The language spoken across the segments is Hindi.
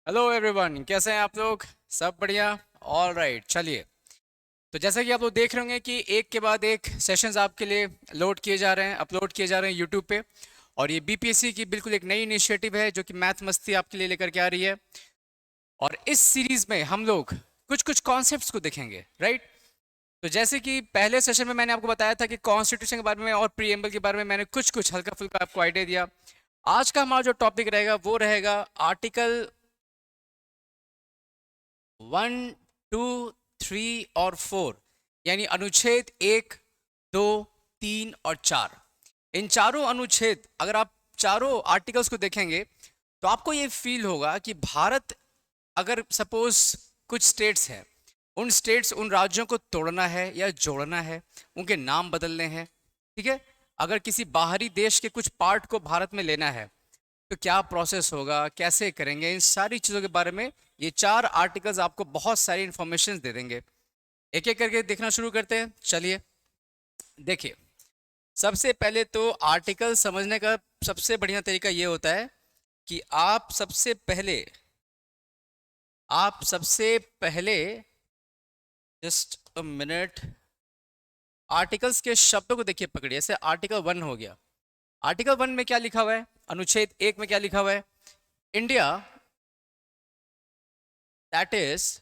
हेलो एवरीवन, कैसे हैं आप लोग? सब बढ़िया। ऑल राइट, चलिए। तो जैसा कि आप लोग देख रहे होंगे कि एक के बाद एक सेशंस आपके लिए लोड किए जा रहे हैं, अपलोड किए जा रहे हैं यूट्यूब पे। और ये बीपीएससी की बिल्कुल एक नई इनिशिएटिव है जो कि मैथ मस्ती आपके लिए लेकर के आ रही है। और इस सीरीज में हम लोग कुछ कुछ कॉन्सेप्ट्स को देखेंगे, राइट? तो जैसे कि पहले सेशन में मैंने आपको बताया था कि कॉन्स्टिट्यूशन के बारे में और प्रीएम्बल के बारे में मैंने कुछ कुछ हल्का फुल्का आपको आइडिया दिया। आज का हमारा जो टॉपिक रहेगा वो रहेगा आर्टिकल 1, 2, 3 और 4, यानी अनुच्छेद 1, 2, 3 और 4। इन चारों अनुच्छेद, अगर आप चारों आर्टिकल्स को देखेंगे तो आपको ये फील होगा कि भारत, अगर सपोज कुछ स्टेट्स हैं, उन स्टेट्स उन राज्यों को तोड़ना है या जोड़ना है, उनके नाम बदलने हैं, ठीक है। अगर किसी बाहरी देश के कुछ पार्ट को भारत में लेना है तो क्या प्रोसेस होगा, कैसे करेंगे, इन सारी चीज़ों के बारे में ये चार आर्टिकल्स आपको बहुत सारी इंफॉर्मेशन दे देंगे। एक एक करके देखना शुरू करते हैं, चलिए। देखिए, सबसे पहले तो आर्टिकल समझने का सबसे बढ़िया तरीका ये होता है कि आप सबसे पहले जस्ट अ मिनट, आर्टिकल्स के शब्दों को देखिए, पकड़िए। जैसे आर्टिकल 1 हो गया। आर्टिकल 1 में क्या लिखा हुआ है? अनुच्छेद 1 में क्या लिखा हुआ है? India, that is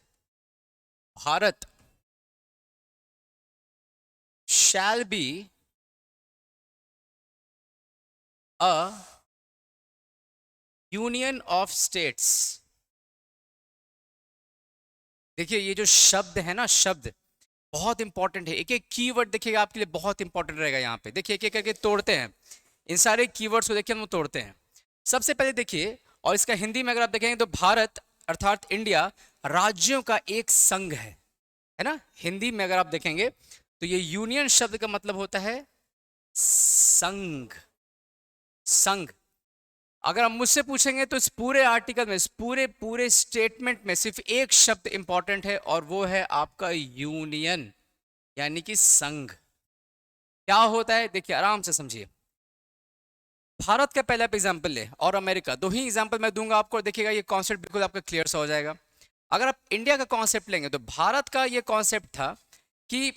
Bharat, shall be a union of states। देखिए, ये जो शब्द है ना, शब्द बहुत इंपॉर्टेंट है। एक एक कीवर्ड देखिएगा, आपके लिए बहुत इंपॉर्टेंट रहेगा। यहाँ पे देखिए, एक एक करके तोड़ते हैं। इन सारे कीवर्ड्स को देखिए, हम तोड़ते हैं। सबसे पहले देखिए, और इसका हिंदी में अगर आप देखेंगे तो भारत अर्थात इंडिया राज्यों का एक संघ है ना। हिंदी में अगर आप देखेंगे तो ये यूनियन शब्द का मतलब होता है संघ, संघ। अगर आप मुझसे पूछेंगे तो इस पूरे आर्टिकल में, इस पूरे पूरे स्टेटमेंट में सिर्फ एक शब्द इंपॉर्टेंट है और वो है आपका यूनियन, यानी कि संघ। क्या होता है देखिए, आराम से समझिए। भारत का पहला एग्जांपल ले और अमेरिका, दो ही एग्जांपल मैं दूंगा आपको, देखिएगा ये कॉन्सेप्ट बिल्कुल आपका क्लियर सा हो जाएगा। अगर आप इंडिया का कॉन्सेप्ट लेंगे तो भारत का ये कॉन्सेप्ट था कि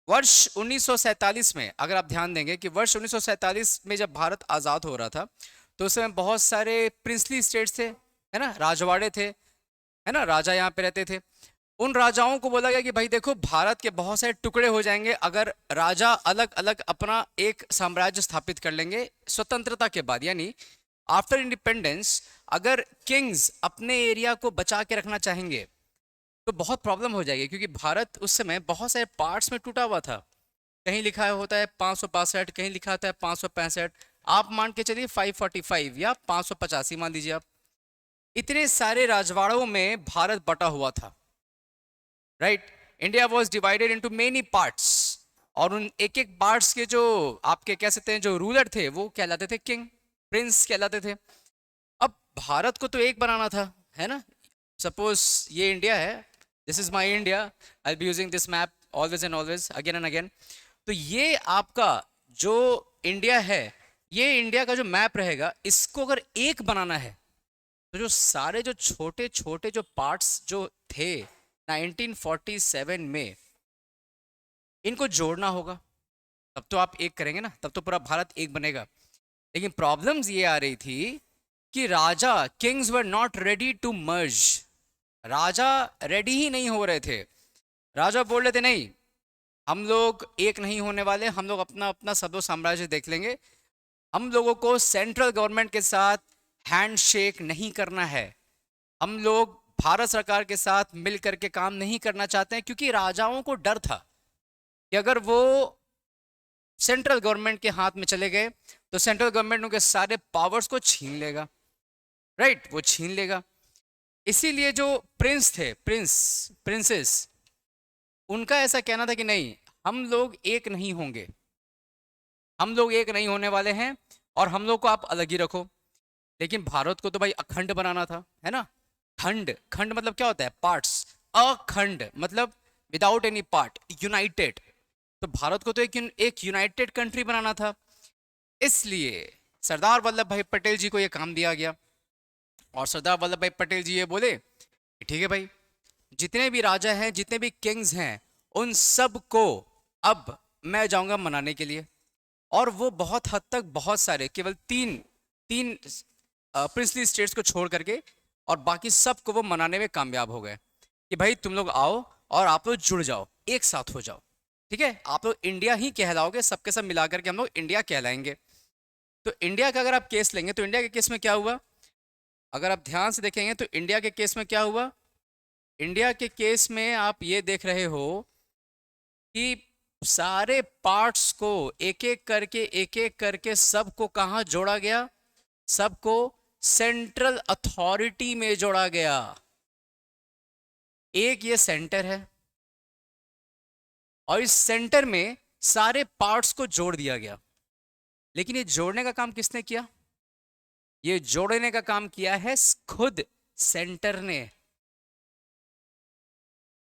वर्ष 1947 में, अगर आप ध्यान देंगे कि वर्ष 1947 में जब भारत आज़ाद हो रहा था तो उस समय बहुत सारे प्रिंसली स्टेट्स थे, है ना, राजवाड़े थे, है ना, राजा यहाँ पे रहते थे। उन राजाओं को बोला गया कि भाई देखो, भारत के बहुत सारे टुकड़े हो जाएंगे अगर राजा अलग अलग अपना एक साम्राज्य स्थापित कर लेंगे स्वतंत्रता के बाद, यानी आफ्टर इंडिपेंडेंस। अगर किंग्स अपने एरिया को बचा के रखना चाहेंगे तो बहुत प्रॉब्लम हो जाएगी, क्योंकि भारत उस समय बहुत सारे पार्ट्स में टूटा हुआ था। कहीं लिखा होता है 562, कहीं लिखा होता है 565, आप मान के चलिए 545 या 585 मान लीजिए आप। इतने सारे राजवाड़ों में भारत बटा हुआ था, right. India was divided into many parts, और उन एक एक पार्ट्स के जो आपके कह सकते हैं जो रूलर थे वो कहलाते थे किंग, प्रिंस कहलाते थे। अब भारत को तो एक बनाना था, है ना। सपोज ये इंडिया है, this is my India, I be using this map always and always, again and again. तो ये आपका जो इंडिया है, ये इंडिया का जो मैप रहेगा, इसको अगर एक बनाना है तो जो सारे जो छोटे छोटे जो पार्ट्स जो थे 1947 में, इनको जोड़ना होगा। तब तो आप एक करेंगे ना, तब तो पूरा भारत एक बनेगा। लेकिन प्रॉब्लम्स ये आ रही थी कि राजा, kings were not ready to merge. राजा रेडी ही नहीं हो रहे थे। राजा बोल रहे थे नहीं, हम लोग एक नहीं होने वाले, हम लोग अपना अपना सब साम्राज्य देख लेंगे। हम लोगों को सेंट्रल गवर्नमेंट के साथ हैंडशेक नहीं करना है। हम लोग भारत सरकार के साथ मिल करके काम नहीं करना चाहते हैं, क्योंकि राजाओं को डर था कि अगर वो सेंट्रल गवर्नमेंट के हाथ में चले गए तो सेंट्रल गवर्नमेंट उनके सारे पावर्स को छीन लेगा, राइट, वो छीन लेगा। इसीलिए जो प्रिंस थे, प्रिंसेस, उनका ऐसा कहना था कि नहीं, हम लोग एक नहीं होंगे, हम लोग एक नहीं होने वाले हैं, और हम लोग को आप अलग ही रखो। लेकिन भारत को तो भाई अखंड बनाना था, है ना। खंड, खंड मतलब क्या होता है? पार्ट्स। अखंड मतलब विदाउट एनी पार्ट, यूनाइटेड। तो भारत को तो एक यूनाइटेड कंट्री बनाना था। इसलिए सरदार वल्लभ भाई पटेल जी को यह काम दिया गया। और सरदार वल्लभ भाई पटेल जी ये बोले कि ठीक है भाई, जितने भी राजा हैं, जितने भी किंग्स हैं, उन सब को अब मैं जाऊंगा मनाने के लिए। और वो बहुत हद तक, बहुत सारे, केवल तीन तीन प्रिंसली स्टेट्स को छोड़ करके और बाकी सब को वो मनाने में कामयाब हो गए कि भाई तुम लोग आओ और आप लोग जुड़ जाओ, एक साथ हो जाओ, ठीक है, आप लोग इंडिया ही कहलाओगे, सबके सब मिला करके हम लोग इंडिया कहलाएंगे। तो इंडिया का अगर आप केस लेंगे तो इंडिया के केस में क्या हुआ, अगर आप ध्यान से देखेंगे तो इंडिया के केस में क्या हुआ, इंडिया के केस में आप ये देख रहे हो कि सारे पार्ट्स को एक एक करके सबको कहाँ जोड़ा गया, सबको सेंट्रल अथॉरिटी में जोड़ा गया। एक ये सेंटर है और इस सेंटर में सारे पार्ट्स को जोड़ दिया गया। लेकिन ये जोड़ने का काम किसने किया, ये जोड़ने का काम किया है खुद सेंटर ने।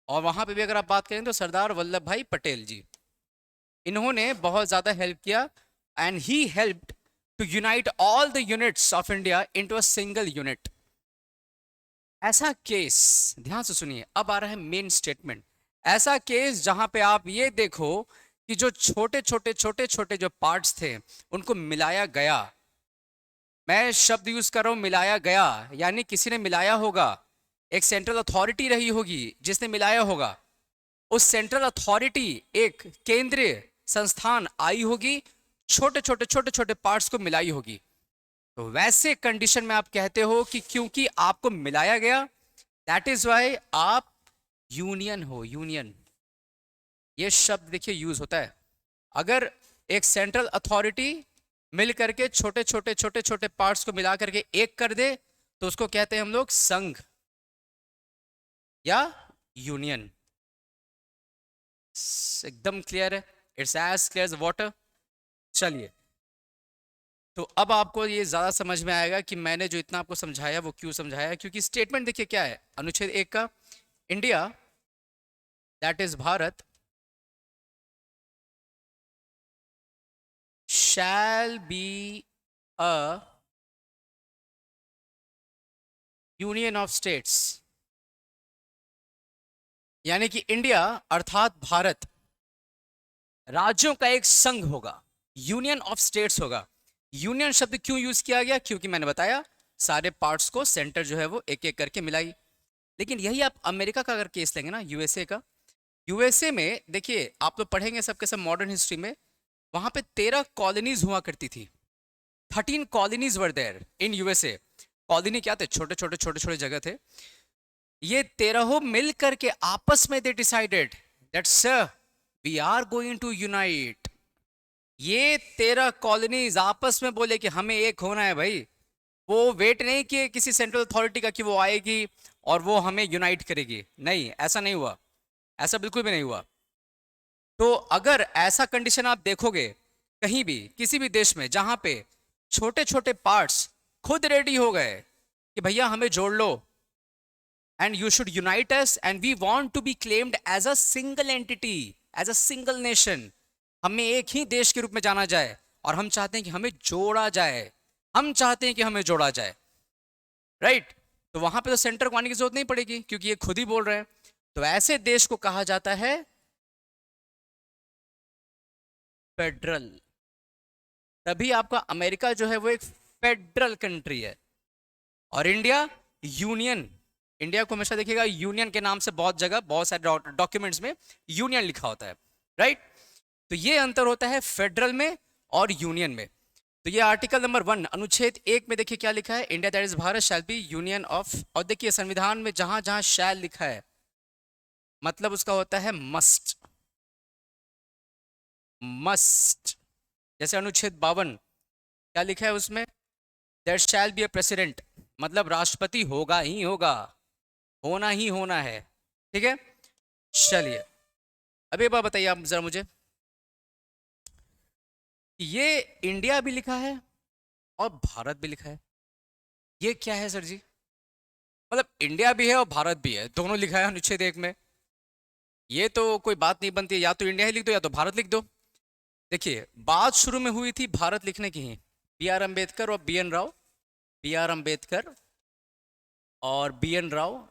और वहां पे भी अगर आप बात करें तो सरदार वल्लभ भाई पटेल जी, इन्होंने बहुत ज्यादा हेल्प किया and he helped to unite all the units of India into a single unit. ऐसा केस, ध्यान से सुनिए, अब आ रहा है मेन स्टेटमेंट। ऐसा केस जहां पे आप ये देखो कि जो छोटे छोटे जो पार्ट्स थे उनको मिलाया गया। मैं शब्द यूज कर रहा हूं मिलाया गया, यानी किसी ने मिलाया होगा, एक सेंट्रल अथॉरिटी रही होगी जिसने मिलाया होगा। उस सेंट्रल अथॉरिटी, एक केंद्रीय संस्थान आई होगी, छोटे छोटे पार्ट्स को मिलाई होगी। तो वैसे कंडीशन में आप कहते हो कि क्योंकि आपको मिलाया गया, दैट इज वाई आप यूनियन हो। यूनियन ये शब्द देखिए यूज होता है। अगर एक सेंट्रल अथॉरिटी मिल करके छोटे छोटे पार्ट्स को मिला करके एक कर दे तो उसको कहते हैं हम लोग संघ या यूनियन। एकदम क्लियर है, it's as clear as water. चलिए, तो अब आपको ये ज्यादा समझ में आएगा कि मैंने जो इतना आपको समझाया वो क्यों समझाया, क्योंकि स्टेटमेंट देखिए क्या है अनुच्छेद 1 का, India that is Bharat shall be a union of states, यानी कि इंडिया अर्थात भारत राज्यों का एक संघ होगा, यूनियन ऑफ स्टेट्स होगा। यूनियन शब्द क्यों यूज किया गया, क्योंकि मैंने बताया सारे पार्ट्स को सेंटर जो है वो एक एक करके मिलाई। लेकिन यही आप अमेरिका का अगर केस लेंगे ना, यूएसए का, यूएसए में देखिए आप लोग पढ़ेंगे सबके सब मॉडर्न हिस्ट्री में, वहां पे 13 कॉलोनीज हुआ करती थी। 13 colonies were there in USA. Colony क्या थे, छोटे छोटे जगह थे। ये 13 मिल करके आपस में they decided that sir we are going to unite. ये 13 कॉलोनीज आपस में बोले कि हमें एक होना है भाई। वो वेट नहीं किए किसी सेंट्रल अथॉरिटी का कि वो आएगी और वो हमें यूनाइट करेगी, नहीं, ऐसा नहीं हुआ, ऐसा बिल्कुल भी नहीं हुआ। तो अगर ऐसा कंडीशन आप देखोगे कहीं भी किसी भी देश में जहां पे छोटे छोटे पार्ट्स खुद रेडी हो गए कि भैया हमें जोड़ लो and you should unite us and we want to be claimed as a single entity, as a single nation, हमें एक ही देश के रूप में जाना जाए और हम चाहते हैं कि हमें जोड़ा जाए, हम चाहते हैं कि हमें जोड़ा जाए, राइट। तो वहां पे तो सेंटर को आने की जरूरत नहीं पड़ेगी क्योंकि ये खुद ही बोल रहे हैं। तो ऐसे देश को कहा जाता है फेडरल। तभी आपका अमेरिका जो है वो एक फेडरल कंट्री है और इंडिया यूनियन। इंडिया को हमेशा देखिएगा यूनियन के नाम से बहुत जगह, बहुत सारे डॉक्यूमेंट्स में यूनियन लिखा होता है, राइट। तो ये अंतर होता है फेडरल में और यूनियन में। तो ये आर्टिकल नंबर 1 अनुच्छेद 1 में देखिए क्या लिखा है, India that is Bharat shall be union of. और देखिए संविधान में जहां जहां शैल लिखा है मतलब उसका होता है मस्ट। मस्ट, जैसे अनुच्छेद 52 क्या लिखा है उसमें, there shall be a president, मतलब राष्ट्रपति होगा ही होगा, होना ही होना है, ठीक है। चलिए अब एक बात बताइए आप जरा मुझे, ये इंडिया भी लिखा है और भारत भी लिखा है, ये क्या है सर जी, मतलब इंडिया भी है और भारत भी है, दोनों लिखा है अनुच्छेद 1 में। ये तो कोई बात नहीं बनती है, या तो इंडिया ही लिख दो या तो भारत लिख दो। देखिए बात शुरू में हुई थी भारत लिखने की ही, बी आर अम्बेडकर और B N Rao, B R Ambedkar और BN राव,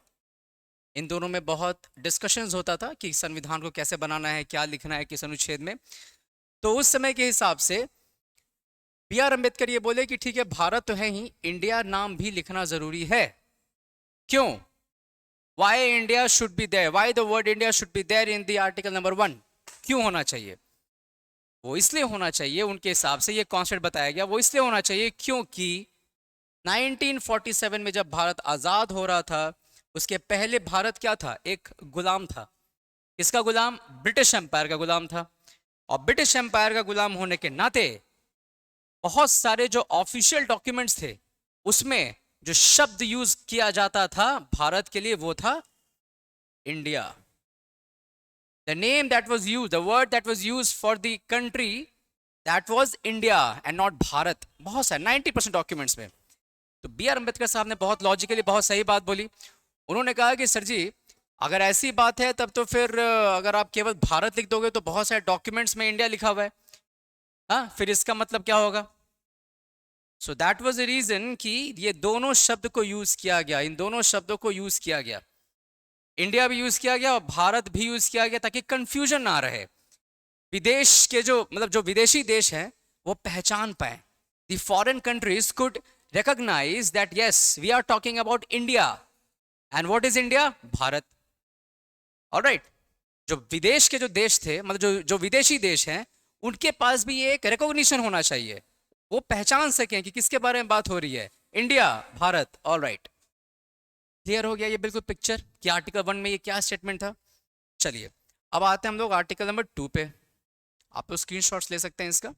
इन दोनों में बहुत डिस्कशंस होता था कि संविधान को कैसे बनाना है, क्या लिखना है किस अनुच्छेद में। तो उस समय के हिसाब से BR अम्बेडकर ये बोले कि ठीक है, भारत तो है ही, इंडिया नाम भी लिखना जरूरी है। क्यों? Why India should be there, why the word India should be there in the article number 1? क्यों होना चाहिए? वो इसलिए होना चाहिए, उनके हिसाब से ये कॉन्सेप्ट बताया गया, वो इसलिए होना चाहिए क्योंकि 1947 में जब भारत आजाद हो रहा था, उसके पहले भारत क्या था? एक गुलाम था। किसका गुलाम? ब्रिटिश एम्पायर का गुलाम था। और ब्रिटिश एम्पायर का गुलाम होने के नाते बहुत सारे जो ऑफिशियल डॉक्यूमेंट्स थे, उसमें जो शब्द यूज किया जाता था भारत के लिए, वो था India. The name that was used, the word that was used for the country, that was India and not Bharat. बहुत सारे 90% डॉक्यूमेंट्स में। तो BR अम्बेडकर साहब ने बहुत लॉजिकली बहुत सही बात बोली। उन्होंने कहा कि सर जी, अगर ऐसी बात है तब तो फिर अगर आप केवल भारत लिख दोगे तो बहुत सारे डॉक्यूमेंट्स में इंडिया लिखा हुआ है, हाँ, फिर इसका मतलब क्या होगा? So that was the reason कि ये दोनों शब्द को यूज किया गया, इन दोनों शब्दों को यूज किया गया। इंडिया भी यूज किया गया और भारत भी यूज किया गया, ताकि कंफ्यूजन ना रहे। विदेश के जो मतलब जो विदेशी देश हैं वो पहचान पाए, the foreign countries could recognize that yes, we are talking about India, and what is India? Bharat. Alright, जो विदेश के जो देश थे, मतलब जो जो विदेशी देश हैं, उनके पास भी ये एक रिकॉग्निशन होना चाहिए, वो पहचान सकें कि किसके बारे में बात हो रही है, इंडिया, भारत। ऑलराइट, क्लियर हो गया ये बिल्कुल पिक्चर कि आर्टिकल 1 में ये क्या स्टेटमेंट था। चलिए अब आते हैं हम लोग आर्टिकल नंबर 2 पे। आप तो स्क्रीनशॉट्स ले सकते हैं इसका।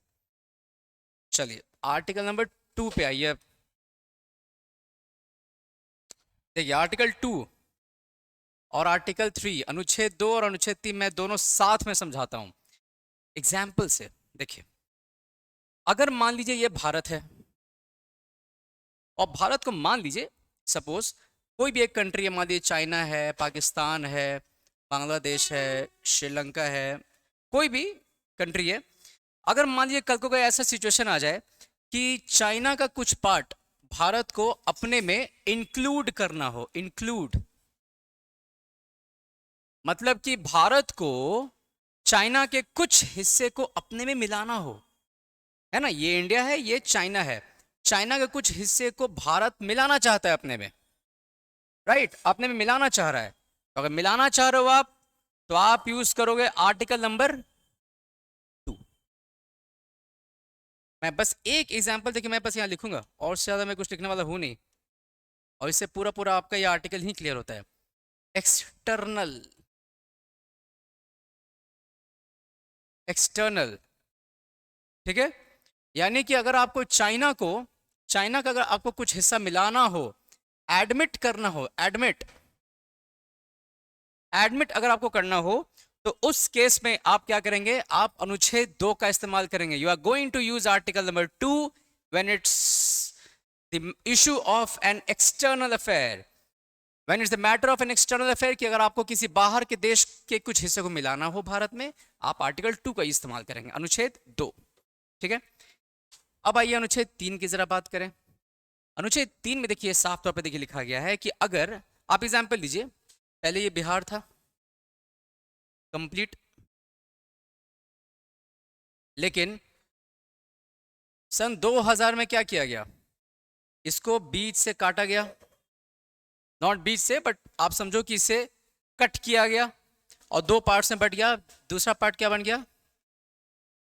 चलिए आर्टिकल नंबर 2 पे आइए। देखिए आर्टिकल 2 और आर्टिकल 3, अनुच्छेद 2 और अनुच्छेद 3 मैं दोनों साथ में समझाता हूं एग्जाम्पल से। देखिए अगर मान लीजिए ये भारत है, और भारत को मान लीजिए सपोज कोई भी एक कंट्री है, मान लीजिए चाइना है, पाकिस्तान है, बांग्लादेश है, श्रीलंका है, कोई भी कंट्री है। अगर मान लीजिए कल को कोई ऐसा सिचुएशन आ जाए कि चाइना का कुछ पार्ट भारत को अपने में इंक्लूड करना हो, इंक्लूड मतलब कि भारत को चाइना के कुछ हिस्से को अपने में मिलाना हो, है ना, ये इंडिया है, ये चाइना है, चाइना के कुछ हिस्से को भारत मिलाना चाहता है अपने में, राइट, अपने में मिलाना चाह रहा है। तो अगर मिलाना चाह रहे हो आप, तो आप यूज करोगे आर्टिकल नंबर 2। मैं बस एक एग्जांपल देखिए, मैं बस यहां लिखूंगा और से ज्यादा मैं कुछ लिखने वाला हूं नहीं, और इससे पूरा पूरा आपका ये आर्टिकल ही क्लियर होता है। एक्सटर्नल, एक्सटर्नल, ठीक है, यानी कि अगर आपको चाइना का अगर आपको कुछ हिस्सा मिलाना हो, एडमिट करना हो, एडमिट अगर आपको करना हो, तो उस केस में आप क्या करेंगे? आप अनुच्छेद 2 का इस्तेमाल करेंगे। You are going to use article number 2 when it's the issue of an external affair, when it's the matter of an external affair, कि अगर आपको किसी बाहर के देश के कुछ हिस्से को मिलाना हो भारत में, आप आर्टिकल 2 का इस्तेमाल करेंगे, अनुच्छेद 2, ठीक है। अब आइए अनुच्छेद 3 की जरा बात करें। अनुच्छेद 3 में देखिए साफ तौर पे देखिए लिखा गया है कि अगर आप एग्जाम्पल लीजिए, पहले ये बिहार था कंप्लीट, लेकिन सन 2000 में क्या किया गया? इसको बीच से काटा गया, नॉट बीच से बट आप समझो कि इसे कट किया गया और 2 पार्ट्स में बट गया। दूसरा पार्ट क्या बन गया?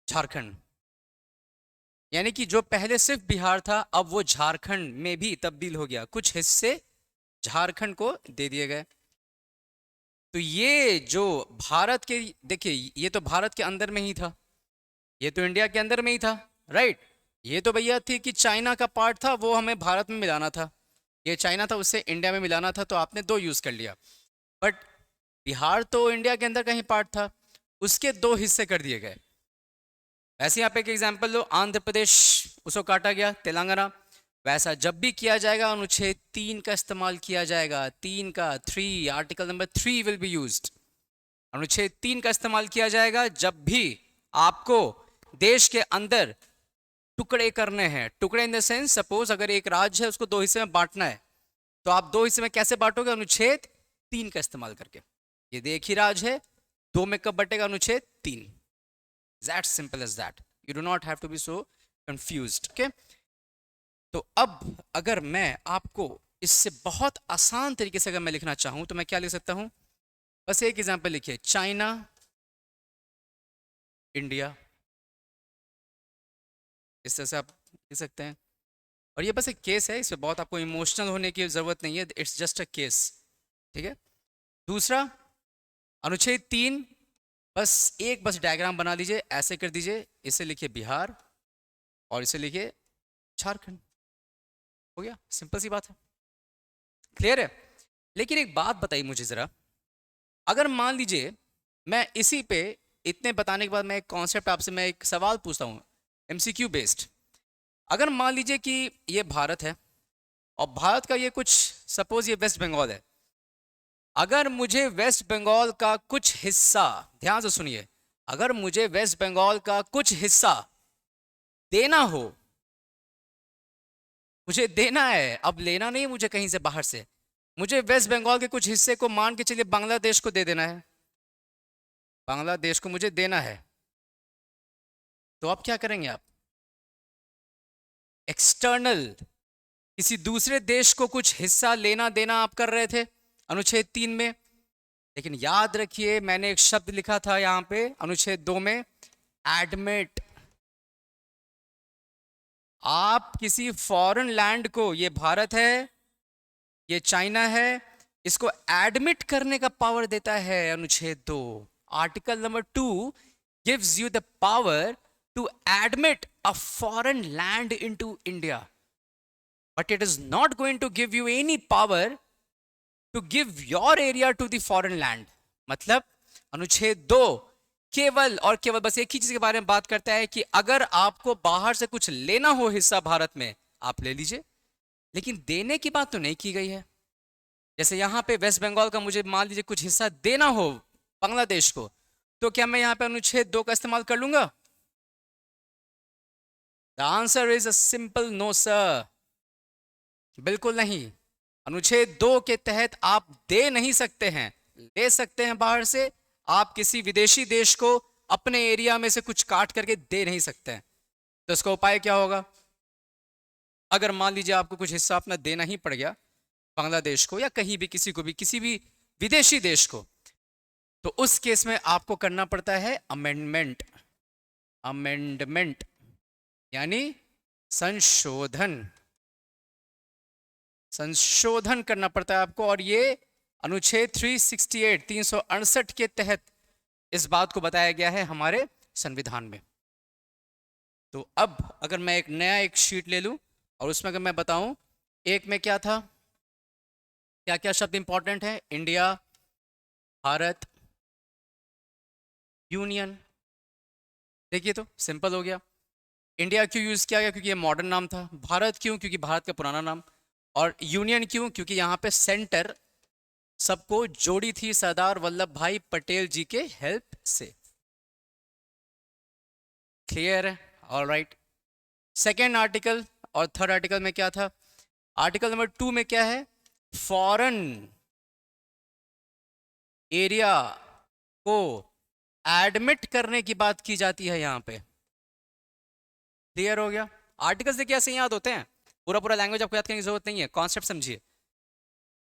झारखंड। यानी कि जो पहले सिर्फ बिहार था, अब वो झारखंड में भी तब्दील हो गया, कुछ हिस्से झारखंड को दे दिए गए। तो ये जो भारत के, देखिए ये तो भारत के अंदर में ही था, ये तो इंडिया के अंदर में ही था, राइट। ये तो भैया थी कि चाइना का पार्ट था, वो हमें भारत में मिलाना था, ये चाइना था, उससे इंडिया में मिलाना था, तो आपने 2 यूज कर लिया। बट बिहार तो इंडिया के अंदर का ही पार्ट था, उसके 2 हिस्से कर दिए गए। ऐसे यहाँ पे एक एग्जाम्पल लो, आंध्र प्रदेश, उसको काटा गया, तेलंगाना। वैसा जब भी किया जाएगा अनुच्छेद 3 का इस्तेमाल किया जाएगा, 3 का 3, article number 3 will be used. अनुच्छेद 3 का इस्तेमाल किया जाएगा जब भी आपको देश के अंदर टुकड़े करने हैं। टुकड़े इन द सेंस, सपोज अगर एक राज्य है उसको 2 हिस्से में बांटना है, तो आप दो हिस्से में कैसे बांटोगे? अनुच्छेद 3 का इस्तेमाल करके। ये एक ही राज है, दो में कब बटेगा? अनुच्छेद 3। That simple as that, you do not have to be so confused. Okay, तो अब अगर मैं आपको इससे बहुत आसान तरीके से अगर मैं लिखना चाहूं तो मैं क्या लिख सकता हूं? बस एक एग्जांपल लिखिए, चाइना, इंडिया, इस तरह से आप लिख सकते हैं। और ये बस एक केस है, इसमें बहुत आपको इमोशनल होने की जरूरत नहीं है, इट्स जस्ट अ केस। ठीक है। दूसरा, अनुच्छेद 3, बस डायग्राम बना लीजिए, ऐसे कर दीजिए, इसे लिखिए बिहार और इसे लिखिए झारखंड। हो गया, सिंपल सी बात है, क्लियर है। लेकिन एक बात बताइए मुझे जरा, अगर मान लीजिए मैं इसी पे इतने बताने के बाद मैं एक कॉन्सेप्ट आपसे, मैं एक सवाल पूछता हूँ एमसीक्यू बेस्ड। अगर मान लीजिए कि ये भारत है और भारत का ये कुछ, सपोज ये वेस्ट बंगाल है, अगर मुझे वेस्ट बंगाल का कुछ हिस्सा, ध्यान से सुनिए, अगर मुझे वेस्ट बंगाल का कुछ हिस्सा देना हो, मुझे देना है, अब लेना नहीं मुझे कहीं से बाहर से, मुझे वेस्ट बंगाल के कुछ हिस्से को मान के चलिए बांग्लादेश को दे देना है, बांग्लादेश को मुझे देना है, तो अब क्या करेंगे आप? एक्सटर्नल किसी दूसरे देश को कुछ हिस्सा लेना देना आप कर रहे थे अनुच्छेद 3 में। लेकिन याद रखिए मैंने एक शब्द लिखा था यहां पे अनुच्छेद 2 में, एडमिट। आप किसी फॉरेन लैंड को, ये भारत है, ये चाइना है, इसको एडमिट करने का पावर देता है अनुच्छेद 2। Article number 2 gives you the power to admit a foreign land into India, but it is not going to give you any power to give your area to the foreign land। मतलब अनुच्छेद 2 केवल और केवल बस एक ही चीज के बारे में बात करता है कि अगर आपको बाहर से कुछ लेना हो हिस्सा भारत में, आप ले लीजिए, लेकिन देने की बात तो नहीं की गई है। जैसे यहां पे वेस्ट बंगाल का मुझे मान लीजिए कुछ हिस्सा देना हो बांग्लादेश को, तो क्या मैं यहां पे अनुच्छेद 2 का इस्तेमाल कर लूंगा? The answer is a simple no sir, बिल्कुल नहीं। अनुच्छेद 2 के तहत आप दे नहीं सकते हैं, ले सकते हैं बाहर से, आप किसी विदेशी देश को अपने एरिया में से कुछ काट करके दे नहीं सकते हैं। तो इसका उपाय क्या होगा? अगर मान लीजिए आपको कुछ हिस्सा अपना देना ही पड़ गया बांग्लादेश को या कहीं भी, किसी को भी, किसी भी विदेशी देश को, तो उस केस में आपको करना पड़ता है अमेंडमेंट। अमेंडमेंट यानी संशोधन, संशोधन करना पड़ता है आपको। और ये अनुच्छेद 368 368 के तहत इस बात को बताया गया है हमारे संविधान में। तो अब अगर मैं एक नया एक शीट ले लूं और उसमें अगर मैं बताऊं, एक में क्या था, क्या क्या शब्द इंपॉर्टेंट है? India, Bharat, union. देखिए तो सिंपल हो गया। इंडिया क्यों यूज किया गया? क्योंकि ये मॉडर्न नाम था। भारत क्यों? क्योंकि भारत का पुराना नाम। और यूनियन क्यों? क्योंकि यहाँ पे सेंटर सबको जोड़ी थी सरदार वल्लभ भाई पटेल जी के हेल्प से। क्लियर है? ऑलराइट। सेकेंड आर्टिकल और थर्ड आर्टिकल में क्या था? आर्टिकल नंबर 2 में क्या है? फॉरेन एरिया को एडमिट करने की बात की जाती है यहाँ पे। क्लियर हो गया? आर्टिकल्स देखिए ऐसे याद होते हैं, पूरा पूरा लैंग्वेज आपको याद करने की जरूरत नहीं है, कॉन्सेप्ट समझिए।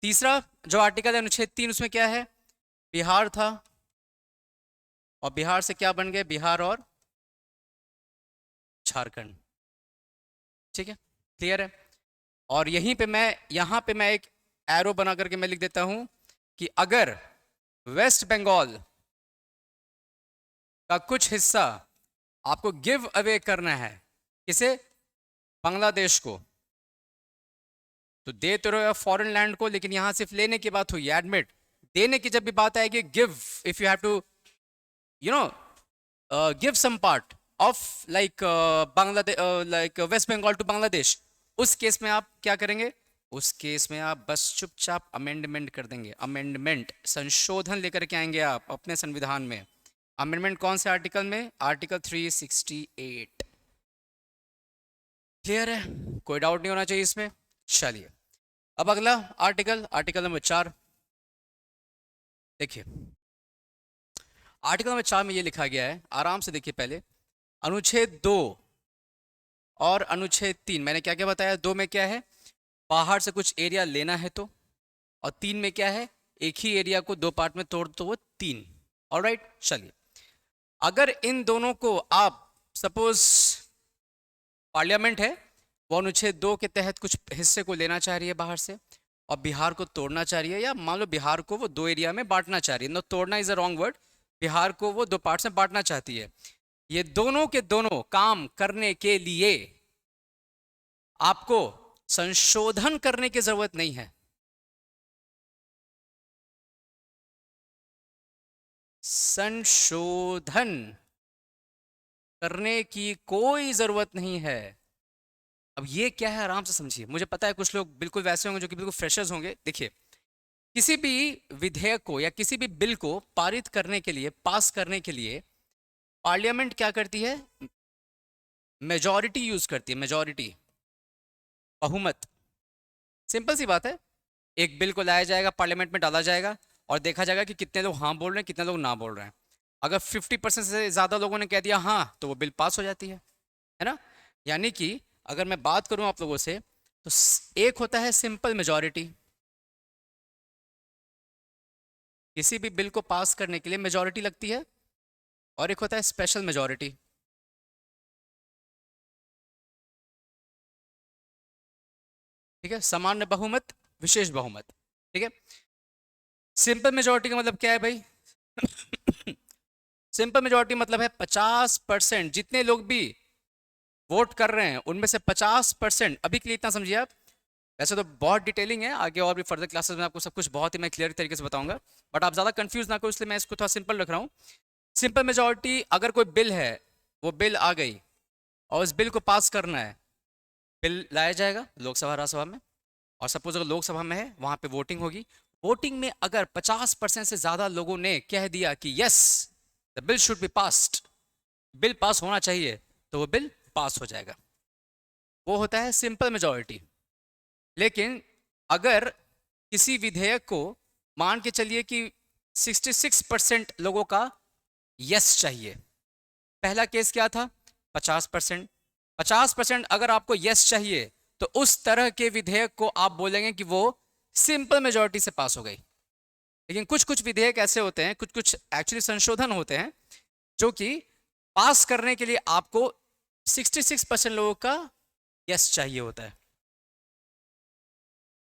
तीसरा जो आर्टिकल है अनुच्छेद 3, उसमें क्या है? बिहार था और बिहार से क्या बन गए? बिहार और झारखंड। ठीक है, क्लियर है? और यहीं पे मैं, यहां पे मैं एक एरो बना करके मैं लिख देता हूं कि अगर वेस्ट बंगाल का कुछ हिस्सा आपको गिव अवे करना है, किसे? बांग्लादेश को, तो दे तो रहे हो फॉरेन लैंड को, लेकिन यहां सिर्फ लेने की बात हुई, एडमिट। देने की जब भी बात आएगी, give, if you have to you know give some part of like Bangladesh, like West Bengal to Bangladesh, उस केस में आप क्या करेंगे? उस केस में आप बस चुपचाप अमेंडमेंट कर देंगे। अमेंडमेंट, संशोधन लेकर के आएंगे आप अपने संविधान में। अमेंडमेंट कौन से आर्टिकल में? आर्टिकल 368। क्लियर है? कोई डाउट नहीं होना चाहिए इसमें। चलिए अब अगला आर्टिकल, आर्टिकल नंबर 4 देखिए। आर्टिकल नंबर 4 में ये लिखा गया है, आराम से देखिए पहले। अनुच्छेद 2 और अनुच्छेद 3, मैंने क्या क्या बताया? 2 में क्या है? बाहर से कुछ एरिया लेना है तो, और 3 में क्या है? एक ही एरिया को 2 पार्ट में तोड़ तो वो 3। ऑलराइट, चलिए। अगर इन दोनों को आप सपोज पार्लियामेंट है, वो अनुच्छेद 2 के तहत कुछ हिस्से को लेना चाह रही है बाहर से और बिहार को तोड़ना चाह रही है, या मान लो बिहार को वो 2 एरिया में बांटना चाह रही है, नो तोड़ना is a wrong word, Bihar को वो 2 पार्ट्स में बांटना चाहती है। ये दोनों के दोनों काम करने के लिए आपको संशोधन करने की जरूरत नहीं है। संशोधन करने की कोई जरूरत नहीं है। अब ये क्या है, आराम से समझिए। मुझे पता है कुछ लोग बिल्कुल वैसे होंगे जो कि बिल्कुल फ्रेशर्स होंगे। देखिए, किसी भी विधेयक को या किसी भी बिल को पारित करने के लिए, पास करने के लिए पार्लियामेंट क्या करती है? मेजॉरिटी यूज करती है, मेजॉरिटी, बहुमत। सिंपल सी बात है। एक बिल को लाया जाएगा, पार्लियामेंट में डाला जाएगा और देखा जाएगा कि कितने लोग हाँ बोल रहे हैं, कितने लोग ना बोल रहे हैं। अगर 50% से ज़्यादा लोगों ने कह दिया हाँ, तो वो बिल पास हो जाती है ना। यानी कि अगर मैं बात करूं आप लोगों से, तो एक होता है सिंपल मेजॉरिटी, किसी भी बिल को पास करने के लिए मेजॉरिटी लगती है, और एक होता है स्पेशल मेजॉरिटी। ठीक है, सामान्य बहुमत, विशेष बहुमत। ठीक है, सिंपल मेजॉरिटी का मतलब क्या है भाई? सिंपल मेजॉरिटी मतलब है 50%, जितने लोग भी वोट कर रहे हैं उनमें से 50%। अभी के लिए इतना समझिए आप। वैसे तो बहुत डिटेलिंग है, आगे और भी फर्दर क्लासेस में आपको सब कुछ बहुत ही मैं क्लियर तरीके से बताऊंगा, बट आप ज़्यादा कंफ्यूज ना करो, इसलिए मैं इसको थोड़ा सिंपल रख रहा हूँ। सिंपल मेजॉरिटी, अगर कोई बिल है, वो बिल आ गई और उस बिल को पास करना है, बिल लाया जाएगा लोकसभा राज्यसभा में, और सपोज अगर लोकसभा में है, वहाँ पे वोटिंग होगी। वोटिंग में अगर 50% से ज़्यादा लोगों ने कह दिया कि yes the bill should be passed, bill pass होना चाहिए, तो वो बिल पास हो जाएगा। वो होता है सिंपल मेजॉरिटी। लेकिन अगर किसी विधेयक को, मान के चलिए कि 66% लोगों का यस चाहिए, पहला केस क्या था? 50%। 50% अगर आपको यस चाहिए, तो उस तरह के विधेयक को आप बोलेंगे कि वो सिंपल मेजॉरिटी से पास हो गई। लेकिन कुछ कुछ विधेयक ऐसे होते हैं, कुछ कुछ एक्चुअली संशोधन होते हैं, जो कि पास करने के लिए आपको 66% लोगों का यस चाहिए होता है।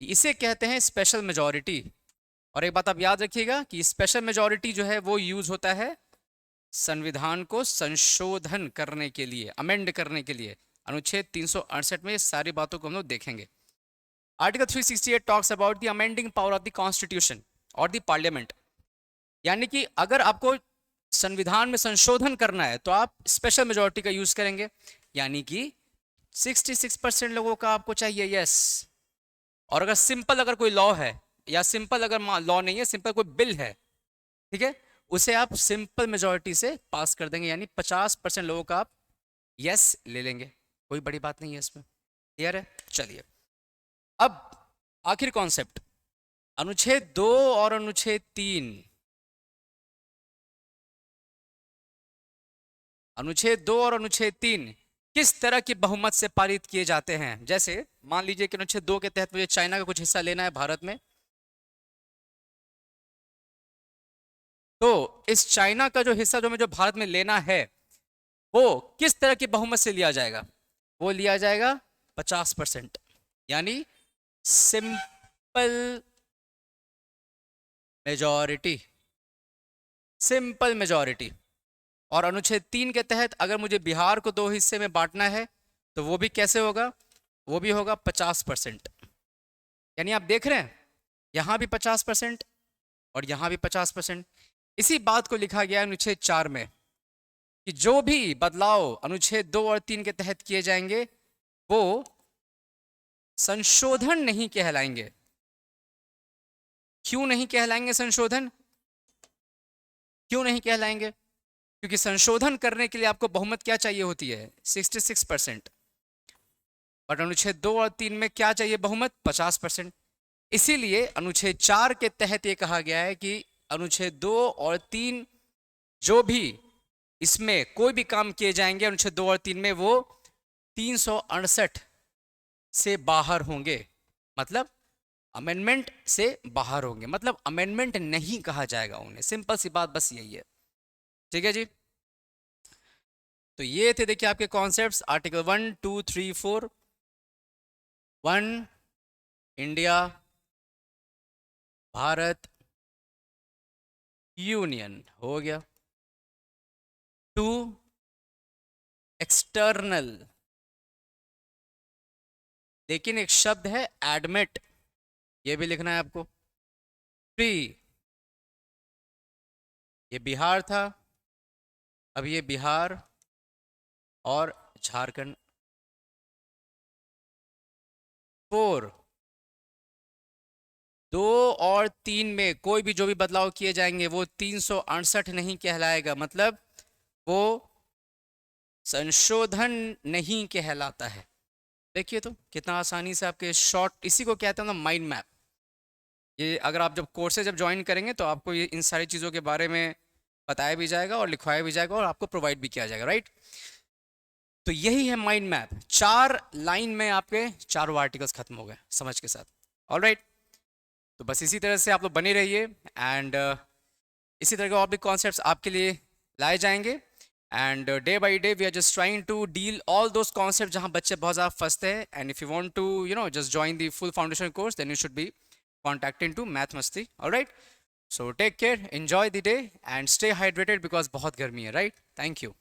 इसे कहते हैं स्पेशल मेजॉरिटी। और एक बात आप याद रखिएगा कि स्पेशल मेजॉरिटी जो है वो यूज होता है संविधान को संशोधन करने के लिए, अमेंड करने के लिए। अनुच्छेद 368 में सारी बातों को हम लोग देखेंगे। Article 368 talks about the amending power of the constitution और द पार्लियामेंट। यानी कि अगर आपको संविधान में संशोधन करना है तो आप स्पेशल मेजॉरिटी का यूज करेंगे, यानी कि 66% लोगों का आपको चाहिए यस। और अगर सिंपल अगर कोई लॉ है, या सिंपल अगर लॉ नहीं है, सिंपल कोई बिल है, ठीक है, उसे आप सिंपल मेजॉरिटी से पास कर देंगे, यानी 50% लोगों का आप यस ले लेंगे। कोई बड़ी बात नहीं है इसमें, क्लियर है? चलिए, अब आखिर कॉन्सेप्ट, अनुच्छेद 2 और अनुच्छेद 3। अनुच्छेद 2 और अनुच्छेद 3 किस तरह की बहुमत से पारित किए जाते हैं? जैसे मान लीजिए कि अनुच्छेद 2 के तहत मुझे चाइना का कुछ हिस्सा लेना है भारत में, तो इस चाइना का जो हिस्सा जो मुझे भारत में लेना है, वो किस तरह की बहुमत से लिया जाएगा? वो लिया जाएगा 50%, यानी सिंपल मेजॉरिटी, सिंपल मेजॉरिटी। और अनुच्छेद 3 के तहत अगर मुझे बिहार को 2 हिस्से में बांटना है, तो वो भी कैसे होगा? वो भी होगा 50%। यानी आप देख रहे हैं, यहां भी 50% और यहां भी 50%। इसी बात को लिखा गया अनुच्छेद 4 में कि जो भी बदलाव अनुच्छेद 2 और 3 के तहत किए जाएंगे वो संशोधन नहीं कहलाएंगे। क्यों नहीं कहलाएंगे संशोधन? क्यों नहीं कहलाएंगे? क्योंकि संशोधन करने के लिए आपको बहुमत क्या चाहिए होती है? 66%। और अनुच्छेद 2 और 3 में क्या चाहिए बहुमत? 50%। इसीलिए अनुच्छेद 4 के तहत ये कहा गया है कि अनुच्छेद 2 और 3 जो भी इसमें कोई भी काम किए जाएंगे अनुच्छेद 2 और 3 में, वो 368 से बाहर होंगे, मतलब अमेंडमेंट से बाहर होंगे, मतलब अमेंडमेंट नहीं कहा जाएगा उन्हें। सिंपल सी बात बस यही है। ठीक है जी। तो ये थे देखिए आपके concepts, article 1 2 3 4। 1 India, Bharat, union हो गया। 2 एक्सटर्नल, लेकिन एक शब्द है एडमिट, ये भी लिखना है आपको। 3 ये बिहार था, अब ये बिहार और झारखंड। 4 2 और 3 में कोई भी जो भी बदलाव किए जाएंगे वो 368 नहीं कहलाएगा, मतलब वो संशोधन नहीं कहलाता है। देखिए तो कितना आसानी से आपके शॉर्ट, इसी को कहते हैं ना माइंड मैप। ये अगर आप जब कोर्सेज जब ज्वाइन करेंगे तो आपको ये इन सारी चीज़ों के बारे में बताया भी जाएगा और लिखवाया भी जाएगा और आपको प्रोवाइड भी किया जाएगा, राइट। तो यही है माइंड मैप। 4 लाइन में आपके चारों आर्टिकल्स खत्म हो गए समझ के साथ। ऑलराइट, तो बस इसी तरह से आप लोग बने रहिए एंड इसी तरह के और भी कॉन्सेप्ट्स आपके लिए लाए जाएंगे। And day by day we are just trying to deal all those concept जहाँ बच्चे बहुत ज़्यादा फंसते हैं। And if you want to just join the full foundation course then you should be contacting to Math Masti. All right, so take care, enjoy the day and stay hydrated because बहुत गर्मी है, right? Thank you.